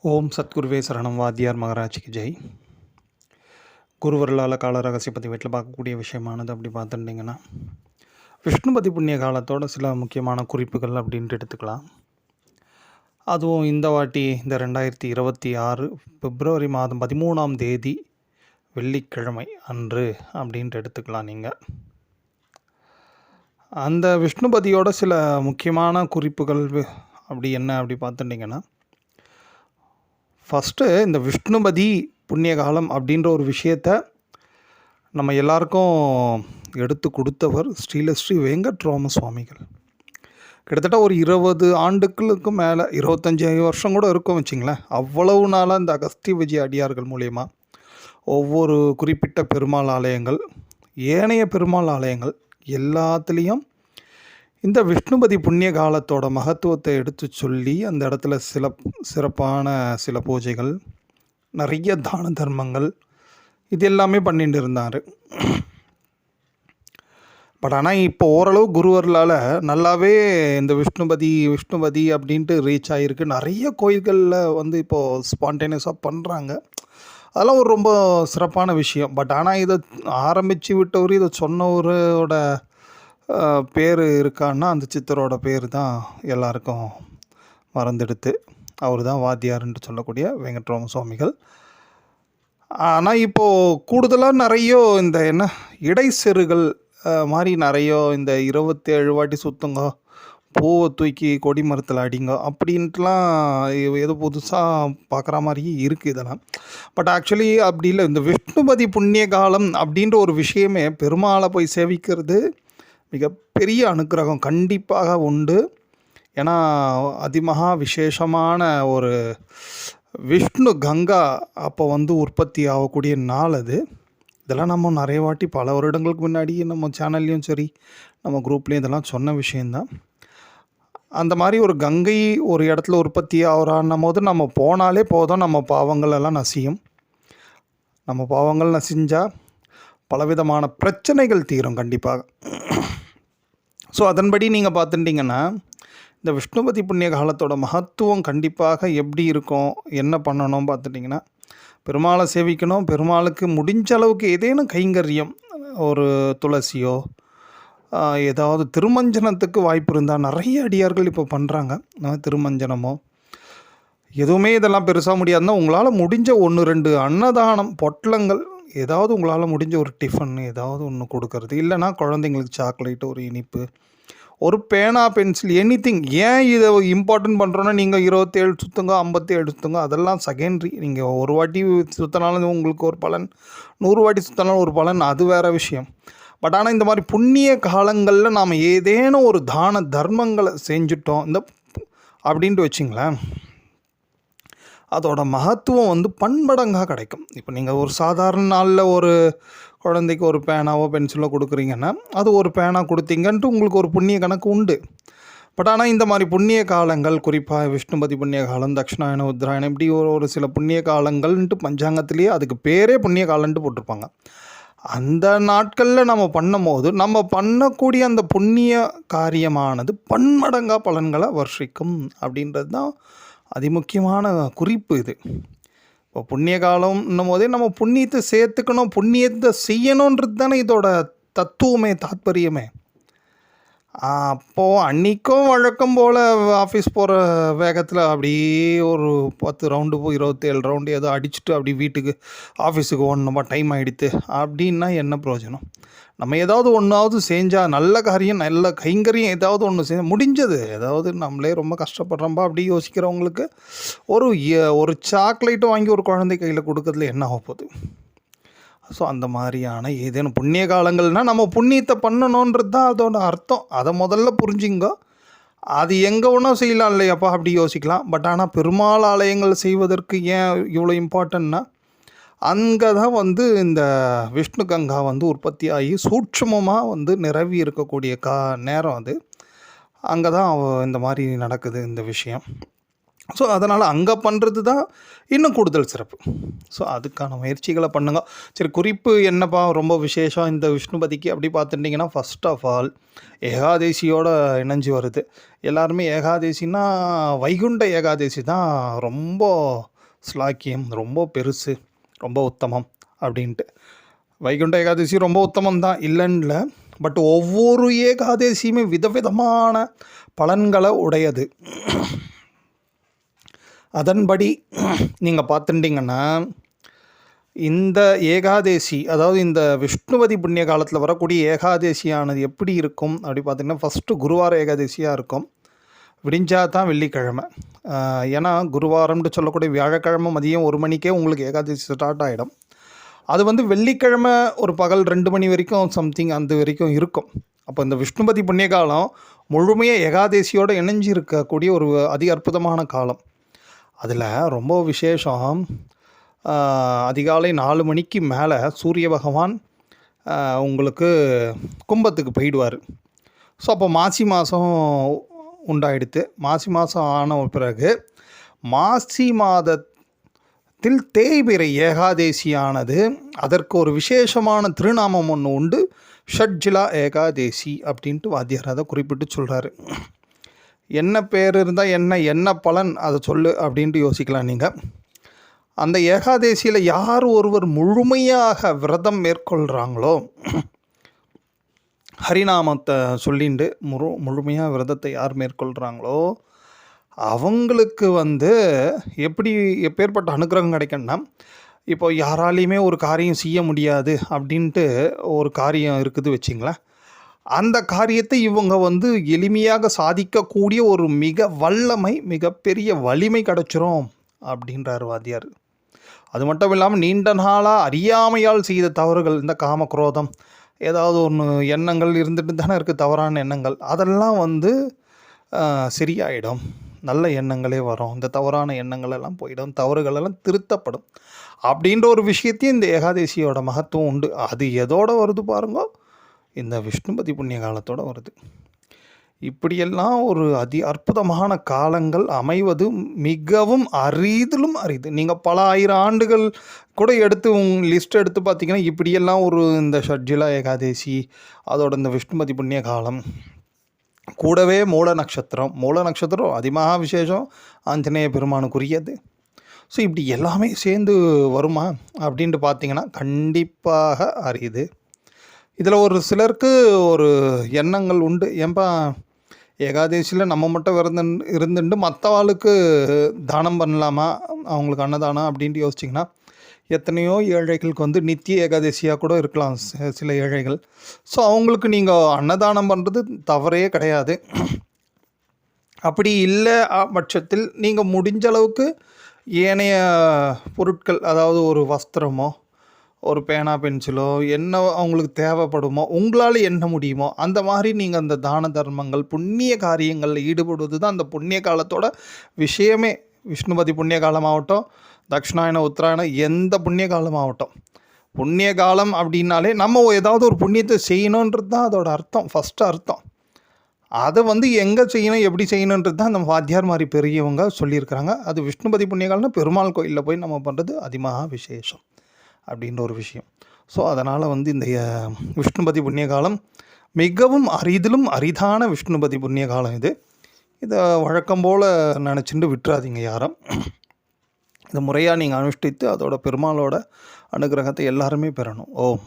ஓம் சத்குருவே சரணம். வாத்தியார் மகராஜ்க்கு ஜெய். குருவர்களால் கால ரகசிய பற்றி வீட்டில் பார்க்கக்கூடிய விஷயமானது அப்படி பார்த்துட்டிங்கன்னா, விஷ்ணுபதி புண்ணிய காலத்தோட சில முக்கியமான குறிப்புகள் அப்படின்ட்டு எடுத்துக்கலாம். அதுவும் இந்த வாட்டி இந்த 2026 பிப்ரவரி மாதம் 13ஆம் தேதி வெள்ளிக்கிழமை அன்று அப்படின்ட்டு எடுத்துக்கலாம். நீங்கள் அந்த விஷ்ணுபதியோட சில முக்கியமான குறிப்புகள் அப்படி என்ன அப்படி பார்த்துட்டிங்கன்னா, ஃபஸ்ட்டு இந்த விஷ்ணுபதி புண்ணிய காலம் அப்படின்ற ஒரு விஷயத்த நம்ம எல்லாருக்கும் எடுத்து கொடுத்தவர் ஸ்ரீ வெங்கட்ராம சுவாமிகள். கிட்டத்தட்ட ஒரு 20 ஆண்டுகளுக்கு மேலே, 25 வருஷம் கூட இருக்கும் வச்சிங்களேன். அவ்வளவு நாளாக இந்த அகஸ்திய விஜய அடியார்கள் மூலயமா ஒவ்வொரு குறிப்பிட்ட பெருமாள் ஆலயங்கள், ஏனைய பெருமாள் ஆலயங்கள் எல்லாத்துலேயும் இந்த விஷ்ணுபதி புண்ணிய காலத்தோட மகத்துவத்தை எடுத்து சொல்லி அந்த இடத்துல சிறப்பான சில பூஜைகள், நிறைய தான தர்மங்கள், இது எல்லாமே பண்ணிட்டு இருந்தார். பட் ஆனால் இப்போ ஓரளவு குருவர்களால் நல்லாவே இந்த விஷ்ணுபதி அப்படின்ட்டு ரீச் ஆகிருக்கு. நிறைய கோயில்களில் வந்து இப்போது ஸ்பான்டேனியஸாக பண்ணுறாங்க. அதெல்லாம் ஒரு ரொம்ப சிறப்பான விஷயம். பட் ஆனால் இதை ஆரம்பித்து விட்டவர், இதை சொன்னவரோட பேர் இருக்கான்னா அந்த சித்தரோட பேர் தான் எல்லாருக்கும் மறந்துடுத்து. அவர் தான் வாத்தியார்ன்ட்டு சொல்லக்கூடிய வெங்கட்ராம சுவாமிகள். ஆனால் இப்போது கூடுதலாக நிறைய இந்த இடைச்செருகள் மாதிரி நிறைய இந்த 27 வாட்டி சுற்றுங்க, பூவை தூக்கி கொடி மரத்தில் அடிங்க அப்படின்ட்டுலாம் ஏதோ புதுசாக பார்க்குற மாதிரியே இருக்குது இதெல்லாம். பட் ஆக்சுவலி அப்படி இல்லை. இந்த விஷ்ணுபதி புண்ணிய காலம் அப்படின்ற ஒரு விஷயமே பெருமாளை போய் சேவிக்கிறது மிகப்பெரிய அனுக்கிரகம் கண்டிப்பாக உண்டு. ஏன்னா அதிமகா விசேஷமான ஒரு விஷ்ணு கங்கா அப்போ வந்து உற்பத்தி ஆகக்கூடிய நாள் அது. இதெல்லாம் நம்ம நிறைய வாட்டி பல வருடங்களுக்கு முன்னாடி நம்ம சேனல்லையும் சரி நம்ம குரூப்லேயும் இதெல்லாம் சொன்ன விஷயந்தான். அந்த மாதிரி ஒரு கங்கை ஒரு இடத்துல உற்பத்தி ஆகிறான்னும் போது நம்ம போனாலே போதும், நம்ம பாவங்கள் எல்லாம் நசியும். நம்ம பாவங்கள் நசிஞ்சால் பலவிதமான பிரச்சனைகள் தீரும் கண்டிப்பாக. ஸோ அதன்படி நீங்கள் பார்த்துட்டிங்கன்னா இந்த விஷ்ணுபதி புண்ணிய காலத்தோட மகத்துவம் கண்டிப்பாக எப்படி இருக்கும், என்ன பண்ணணும் பார்த்துட்டிங்கன்னா, பெருமாளை சேவிக்கணும். பெருமாளுக்கு முடிஞ்ச அளவுக்கு ஏதேனும் கைங்கரியம், ஒரு துளசியோ ஏதாவது திருமஞ்சனத்துக்கு வாய்ப்பு இருந்தால் நிறைய அடியார்கள் இப்போ பண்ணுறாங்க. திருமஞ்சனமோ எதுவுமே இதெல்லாம் பெருசாக முடியாதுன்னா உங்களால் முடிஞ்ச 1-2 அன்னதானம் பொட்டலங்கள், ஏதாவது உங்களால் முடிஞ்ச ஒரு டிஃபன் ஏதாவது ஒன்று கொடுக்கறது. இல்லைனா குழந்தைங்களுக்கு சாக்லேட்டு, ஒரு இனிப்பு, ஒரு பேனா, பென்சில், எனிதிங். ஏன் இதை இம்பார்ட்டன்ட் பண்ணுறோன்னா, நீங்கள் 27 சுற்றுங்க, 57 சுற்றுங்க, அதெல்லாம் செகண்ட்ரி. நீங்கள் ஒரு வாட்டி சுற்றினாலும் உங்களுக்கு ஒரு பலன், 100 வாட்டி சுற்றினாலும் ஒரு பலன், அது வேறு விஷயம். பட் ஆனால் இந்த மாதிரி புண்ணிய காலங்களில் நாம் ஏதேனும் ஒரு தான தர்மங்களை செஞ்சுட்டோம் இந்த அப்படின்ட்டு வச்சிங்களேன், அதோட மகத்துவம் வந்து பன்மடங்காக கிடைக்கும். இப்போ நீங்கள் ஒரு சாதாரண நாளில் ஒரு குழந்தைக்கு ஒரு பேனாவோ பென்சிலோ கொடுக்குறீங்கன்னா, அது ஒரு பேனா கொடுத்தீங்கன்ட்டு உங்களுக்கு ஒரு புண்ணிய கணக்கு உண்டு. பட் ஆனால் இந்த மாதிரி புண்ணிய காலங்கள், குறிப்பாக விஷ்ணுபதி புண்ணிய காலம், தட்சிணாயன, உத்தராயணம், இப்படி ஒரு சில புண்ணிய காலங்கள்ன்ட்டு பஞ்சாங்கத்திலேயே அதுக்கு பேரே புண்ணிய காலன்ட்டு போட்டிருப்பாங்க. அந்த நாட்களில் நம்ம பண்ணும் போது நம்ம பண்ணக்கூடிய அந்த புண்ணிய காரியமானது பன்மடங்காக பலன்களை வர்ஷிக்கும் அப்படின்றது தான் அதிமுக்கியமான குறிப்பு இது. இப்போ புண்ணிய காலம்னும் போதே நம்ம புண்ணியத்தை சேர்த்துக்கணும், புண்ணியத்தை செய்யணுன்றது தானே இதோட தத்துவமே, தாத்பரியமே. அப்போது அன்றைக்கும் வழக்கம் போல் ஆஃபீஸ் போகிற வேகத்தில் அப்படியே ஒரு 10 ரவுண்டு 27 ரவுண்டு ஏதோ அடிச்சுட்டு அப்படி வீட்டுக்கு ஆஃபீஸுக்கு ஓடணுமா, டைம் ஆகிடுத்து அப்படின்னா என்ன பிரயோஜனம்? நம்ம ஏதாவது ஒன்றாவது செஞ்சால், நல்ல காரியம், நல்ல கைங்கரியம் ஏதாவது ஒன்று செஞ்ச முடிஞ்சது. ஏதாவது நம்மளே ரொம்ப கஷ்டப்படுறோம்பா அப்படி யோசிக்கிறவங்களுக்கு ஒரு சாக்லேட்டு வாங்கி ஒரு குழந்தை கையில் கொடுக்கறதுல என்ன ஆக போகுது? ஸோ அந்த மாதிரியான ஏதேனும் புண்ணிய காலங்கள்னால் நம்ம புண்ணியத்தை பண்ணணுன்றது தான் அதோட அர்த்தம். அதை முதல்ல புரிஞ்சுங்க. அது எங்கே ஒன்றும் செய்யலாம் இல்லையாப்பா அப்படி யோசிக்கலாம். பட் ஆனால் பெருமாள் ஆலயங்கள் செய்வதற்கு ஏன் இவ்வளோ இம்பார்ட்டன்னா, அங்கே தான் வந்து இந்த விஷ்ணு கங்கா வந்து உற்பத்தி ஆகி சூட்சமமாக வந்து நிரவி இருக்கக்கூடிய நேரம் அது. அங்கே தான் இந்த மாதிரி நடக்குது இந்த விஷயம். ஸோ அதனால் அங்கே பண்ணுறது தான் இன்னும் கூடுதல் சிறப்பு. ஸோ அதுக்கான முயற்சிகளை பண்ணுங்க. சரி, குறிப்பு என்னப்பா ரொம்ப விசேஷம் இந்த விஷ்ணுபதிக்கு அப்படி பார்த்துட்டிங்கன்னா, ஃபஸ்ட் ஆஃப் ஆல் ஏகாதேசியோட இணைஞ்சு வருது. எல்லாருமே ஏகாதேசின்னா வைகுண்ட ஏகாதேசி தான் ரொம்ப ஸ்லாக்கியம், ரொம்ப பெருசு, ரொம்ப உத்தமம் அப்படின்ட்டு. வைகுண்ட ஏகாதசி ரொம்ப உத்தமம் தான், இல்லைன்னு இல்லை. பட் ஒவ்வொரு ஏகாதசியுமே விதவிதமான பலன்களை உடையது. அதன்படி நீங்கள் பார்த்துட்டிங்கன்னா, இந்த ஏகாதேசி, அதாவது இந்த விஷ்ணுபதி புண்ணிய காலத்தில் வரக்கூடிய ஏகாதேசியானது எப்படி இருக்கும் அப்படி பார்த்திங்கன்னா, ஃபஸ்ட்டு குருவார ஏகாதசியாக இருக்கும். விடிஞ்சால் தான் வெள்ளிக்கிழமை. ஏன்னா குருவாரம்னு சொல்லக்கூடிய வியாழக்கிழமை மதியம் 1 மணிக்கே உங்களுக்கு ஏகாதசி ஸ்டார்ட் ஆகிடும். அது வந்து வெள்ளிக்கிழமை ஒரு பகல் 2 மணி வரைக்கும் சம்திங் அந்த வரைக்கும் இருக்கும். அப்போ இந்த விஷ்ணுபதி புண்ணிய காலம் முழுமையாக ஏகாதசியோடு இணைஞ்சு இருக்கக்கூடிய ஒரு அதி அற்புதமான காலம். அதில் ரொம்ப விசேஷம், அதிகாலை 4 மணிக்கு மேலே சூரிய பகவான் உங்களுக்கு கும்பத்துக்கு போயிடுவார். ஸோ அப்போ மாசி மாதம் உண்டாயிடுத்து. மாசி மாதம் ஆன பிறகு மாசி மாதத்தில் தேய்பிறை ஏகாதேசியானது, அதற்கு ஒரு விசேஷமான திருநாமம் ஒன்று உண்டு, ஷட்ஜிலா ஏகாதேசி அப்படின்ட்டு வாத்தியார் அதை குறிப்பிட்டு சொல்கிறாரு. என்ன பேர் இருந்தால் என்ன பலன் அதை சொல்லு அப்படின்ட்டு யோசிக்கலாம் நீங்கள். அந்த ஏகாதேசியில் யார் ஒருவர் முழுமையாக விரதம் மேற்கொள்கிறாங்களோ, ஹரிநாமத்தை சொல்லிண்டு முழுமையாக விரதத்தை யார் மேற்கொள்கிறாங்களோ அவங்களுக்கு வந்து எப்பேற்பட்ட அனுகிரகம் கிடைக்குன்னா, இப்போ யாராலையுமே ஒரு காரியம் செய்ய முடியாது அப்படின்ட்டு ஒரு காரியம் இருக்குது வச்சிங்களேன், அந்த காரியத்தை இவங்க வந்து எளிமையாக சாதிக்கக்கூடிய ஒரு மிகப்பெரிய வலிமை கிடச்சிரும் அப்படின்றார் வாத்தியார். அது மட்டும் இல்லாமல் நீண்ட நாளாக அறியாமையால் செய்த தவறுகள், இந்த காமக்ரோதம், ஏதாவது ஒன்று எண்ணங்கள் இருந்துட்டு தானே இருக்குது, தவறான எண்ணங்கள், அதெல்லாம் வந்து சரியாயிடும். நல்ல எண்ணங்களே வரும், இந்த தவறான எண்ணங்களெல்லாம் போயிடும், தவறுகளெல்லாம் திருத்தப்படும் அப்படின்ற ஒரு விஷயத்தையும் இந்த ஏகாதசியோட மகத்துவம் உண்டு. அது எதோடு வருது பாருங்க, இந்த விஷ்ணுபதி புண்ணிய காலத்தோடு வருது. இப்படியெல்லாம் ஒரு அதி அற்புதமான காலங்கள் அமைவது மிகவும் அரிதிலும் அரிது. நீங்கள் பல 1000 ஆண்டுகள் கூட எடுத்து லிஸ்ட் எடுத்து பார்த்தீங்கன்னா, இப்படியெல்லாம் ஒரு இந்த ஷட்ஜிலா ஏகாதேசி, அதோட இந்த விஷ்ணுபதி புண்ணிய காலம், கூடவே மூல நட்சத்திரம் அதிமகா விசேஷம், ஆஞ்சநேய பெருமானுக்குரியது. ஸோ இப்படி எல்லாமே சேர்ந்து வருமா அப்படின்ட்டு பார்த்தீங்கன்னா கண்டிப்பாக அரியுது. இதில் ஒரு சிலருக்கு ஒரு எண்ணங்கள் உண்டு, ஏன்பா ஏகாதசியில் நம்ம மட்டும் இருந்துட்டு மற்ற ஆளுக்கு தானம் பண்ணலாமா, அவங்களுக்கு அன்னதானம் அப்படின்ட்டு யோசிச்சிங்கன்னா, எத்தனையோ ஏழைகளுக்கு வந்து நித்திய ஏகாதசியாக கூட இருக்கலாம் சில ஏழைகள். ஸோ அவங்களுக்கு நீங்கள் அன்னதானம் பண்ணுறது தவறே கிடையாது. அப்படி இல்லை பட்சத்தில் நீங்கள் முடிஞ்ச அளவுக்கு ஏனைய பொருட்கள், அதாவது ஒரு வஸ்திரமோ ஒரு பேனா பென்சிலோ என்ன அவங்களுக்கு தேவைப்படுமோ, உங்களால் என்ன முடியுமோ அந்த மாதிரி நீங்கள் அந்த தான தர்மங்கள் புண்ணிய காரியங்களில் ஈடுபடுவது தான் அந்த புண்ணிய காலத்தோட விஷயமே. விஷ்ணுபதி புண்ணிய காலமாகட்டும், தட்சிணாயனம், உத்தராயணம், எந்த புண்ணிய காலமாகட்டும், புண்ணிய காலம் அப்படின்னாலே நம்ம ஏதாவது ஒரு புண்ணியத்தை செய்யணுன்றது தான் அதோட அர்த்தம், ஃபஸ்ட்டு அர்த்தம். அதை வந்து எங்கே செய்யணும், எப்படி செய்யணுன்றது தான் நம்ம வாத்தியார் மாதிரி பெரியவங்க சொல்லியிருக்கிறாங்க. அது விஷ்ணுபதி புண்ணிய காலம்னா பெருமாள் கோயிலில் போய் நம்ம பண்ணுறது அதிமகா விசேஷம் அப்படின்ற ஒரு விஷயம். ஸோ அதனால் வந்து இந்த விஷ்ணுபதி புண்ணிய காலம் மிகவும் அரிதிலும் அரிதான விஷ்ணுபதி புண்ணிய காலம் இது. இதை வழக்கம் போல் நினச்சிட்டு விட்டுறாதீங்க யாரும். இதை முறையாக நீங்கள் அனுஷ்டித்து அதோட பெருமாளோட அனுகிரகத்தை எல்லாருமே பெறணும். ஓம்.